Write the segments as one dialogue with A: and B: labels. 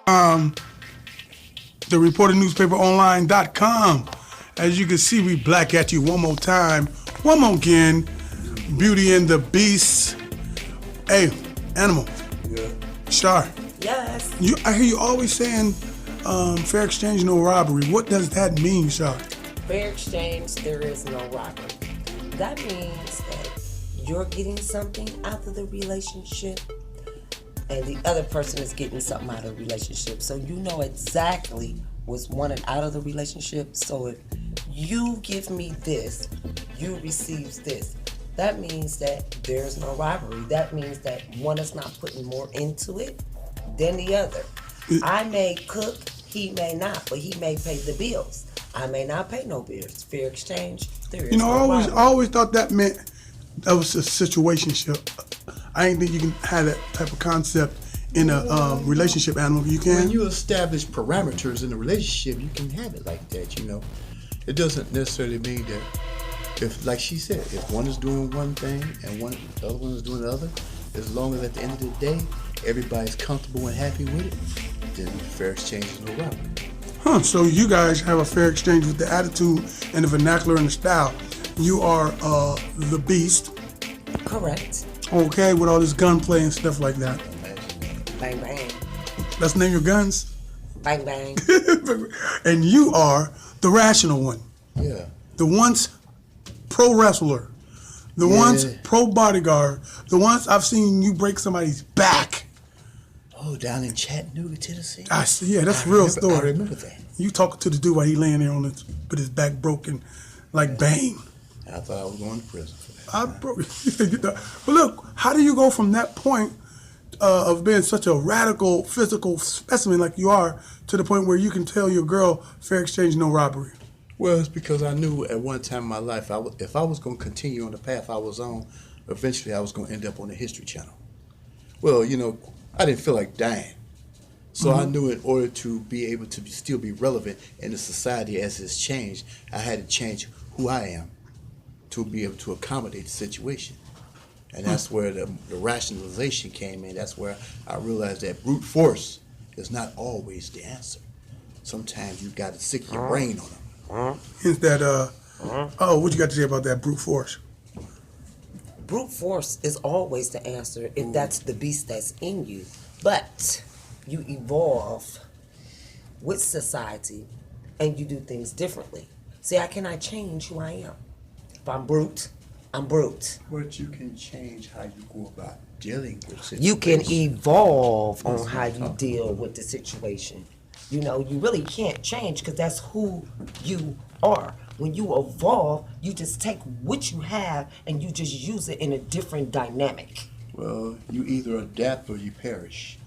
A: Um, the reporternewspaperonline.com. As you can see, we black at you one more time, one more again. Beauty and the Beast. Hey, Animal.
B: Yeah.
A: Shar.
C: Yes.
A: I hear you always saying fair exchange, no robbery. What does that mean, Shar?
C: Fair exchange, there is no robbery. That means that you're getting something out of the relationship and the other person is getting something out of the relationship. So you know exactly what's wanted out of the relationship. So if you give me this, you receive this. That means that there's no robbery. That means that one is not putting more into it than the other. I may cook, he may not, but he may pay the bills. I may not pay no bills. Fair exchange, there is no robbery.
A: I always thought that meant that was a situationship. I ain't think you can have that type of concept in a relationship, Animal. You can?
B: When you establish parameters in a relationship, you can have it like that, you know. It doesn't necessarily mean that if, like she said, if one is doing one thing and the other one is doing the other, as long as at the end of the day, everybody's comfortable and happy with it, then fair exchange is no robbery.
A: Huh, so you guys have a fair exchange with the attitude and the vernacular and the style. You are the Beast.
C: Correct.
A: Okay, with all this gunplay and stuff like that.
C: Bang, bang.
A: Let's name your guns.
C: Bang, bang.
A: And you are the rational one.
B: Yeah.
A: The once pro wrestler. The once pro bodyguard. The once I've seen you break somebody's back.
B: Oh, down in Chattanooga, Tennessee?
A: I see, yeah, that's a real story.
B: I remember that.
A: You talking to the dude while he laying there with his back broken like Bane.
B: I thought I was going to prison for that.
A: But look, how do you go from that point of being such a radical physical specimen like you are to the point where you can tell your girl fair exchange, no robbery?
B: Well, it's because I knew at one time in my life, if I was going to continue on the path I was on, eventually I was going to end up on the History Channel. Well, you know, I didn't feel like dying. So I knew in order to be able to still be relevant in the society as it's changed, I had to change who I am to be able to accommodate the situation. And that's where the rationalization came in. That's where I realized that brute force is not always the answer. Sometimes you got to sick your brain on them.
A: Is that, what you got to say about that brute force?
C: Brute force is always the answer if that's the beast that's in you. But you evolve with society and you do things differently. See, I cannot change who I am. If I'm brute, I'm brute.
B: But you can change how you go about dealing with situations.
C: You can evolve on how you deal with the situation. You know, you really can't change because that's who you are. When you evolve, you just take what you have and you just use it in a different dynamic.
B: Well, you either adapt or you perish.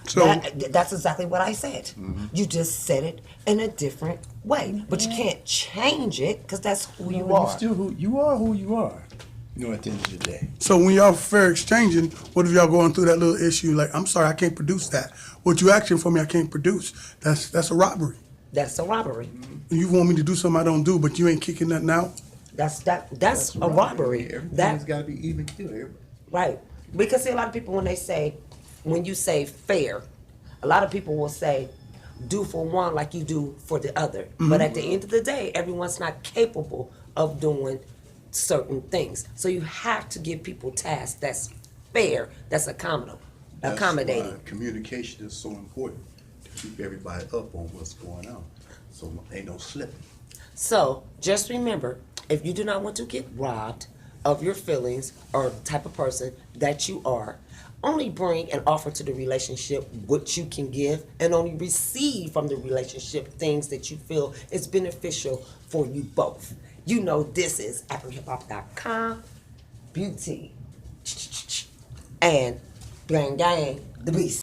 A: So
C: That's exactly what I said. You just said it in a different way. But you can't change it because that's who you are.
B: You are who you are. You know, at the end of the day.
A: So when y'all fair exchanging, what if y'all going through that little issue like, I'm sorry, I can't produce that. What you asking for me, I can't produce. That's a robbery.
C: That's a robbery.
A: You want me to do something I don't do, but you ain't kicking nothing out?
C: That's a robbery.
B: Everything's got to be even killed.
C: Right. Because see, a lot of people when you say fair, a lot of people will say do for one like you do for the other. But at the end of the day, everyone's not capable of doing certain things. So you have to give people tasks that's fair, that's accommodating.
B: That's why communication is so important to keep everybody up on what's going on, so ain't no slipping.
C: So just remember, if you do not want to get robbed of your feelings or the type of person that you are, only bring and offer to the relationship what you can give and only receive from the relationship things that you feel is beneficial for you both. You know this is AfricanHipHop.com, Beauty, and Gang Gang, the Beast.